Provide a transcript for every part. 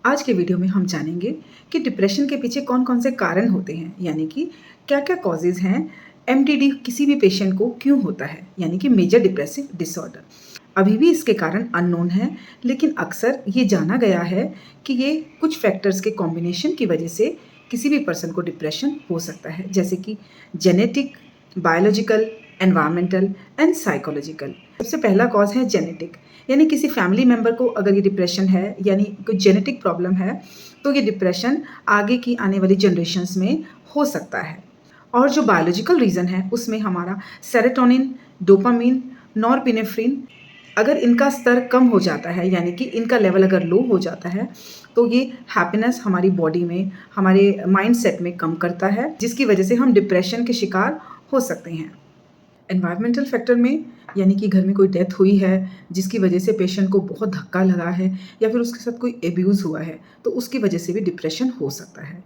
आज के वीडियो में हम जानेंगे कि डिप्रेशन के पीछे कौन-कौन से कारण होते हैं, यानी कि क्या-क्या कॉजेज़ हैं, एमडीडी किसी भी पेशेंट को क्यों होता है, यानी कि मेजर डिप्रेसिव डिसऑर्डर। अभी भी इसके कारण अननोन हैं, लेकिन अक्सर ये जाना गया है कि ये कुछ फैक्टर्स के कॉम्बिनेशन की वजह से किसी भी पर्सन को डिप्रेशन हो सकता है, जैसे कि genetic, biological, environmental and psychological. सबसे पहला कॉज़ है जेनेटिक, यानी किसी फैमिली मेंबर को अगर ये डिप्रेशन है, यानी कोई जेनेटिक प्रॉब्लम है, तो ये डिप्रेशन आगे की आने वाली जनरेशन्स में हो सकता है। और जो बायोलॉजिकल रीज़न है, उसमें हमारा सेरोटोनिन, डोपामाइन, नॉरपेनेफ्रिन, अगर इनका स्तर कम हो जाता है, यानी कि इनका लेवल अगर लो हो जाता है, तो ये हैप्पीनेस हमारी बॉडी में, हमारे माइंडसेट में कम करता है, जिसकी वजह से हम डिप्रेशन के शिकार हो सकते हैं। एनवायरमेंटल फैक्टर में, यानी कि घर में कोई डेथ हुई है जिसकी वजह से पेशेंट को बहुत धक्का लगा है या फिर उसके साथ कोई एब्यूज़ हुआ है, तो उसकी वजह से भी डिप्रेशन हो सकता है।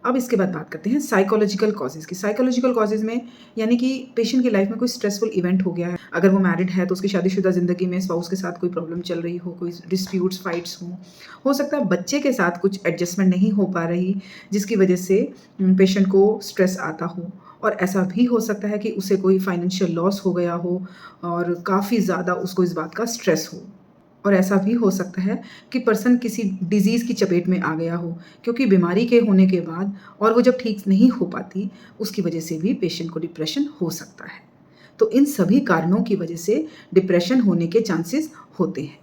अब इसके बाद बात करते हैं साइकोलॉजिकल कॉजेज़ की। साइकोलॉजिकल कॉजेज़ में यानी कि पेशेंट की लाइफ में कोई स्ट्रेसफुल इवेंट हो गया है। अगर वो मैरिड है तो उसकी शादीशुदा ज़िंदगी में स्पाउस के साथ कोई प्रॉब्लम चल रही हो, कोई डिस्प्यूट्स, फाइट्स हों। हो सकता है बच्चे के साथ कुछ एडजस्टमेंट नहीं हो पा रही, जिसकी वजह से पेशेंट को स्ट्रेस आता हो। और ऐसा भी हो सकता है कि उसे कोई फाइनेंशियल लॉस हो गया हो और काफ़ी ज़्यादा उसको इस बात का स्ट्रेस हो। और ऐसा भी हो सकता है कि पर्सन किसी डिज़ीज़ की चपेट में आ गया हो, क्योंकि बीमारी के होने के बाद और वो जब ठीक नहीं हो पाती, उसकी वजह से भी पेशेंट को डिप्रेशन हो सकता है। तो इन सभी कारणों की वजह से डिप्रेशन होने के चांसेस होते हैं।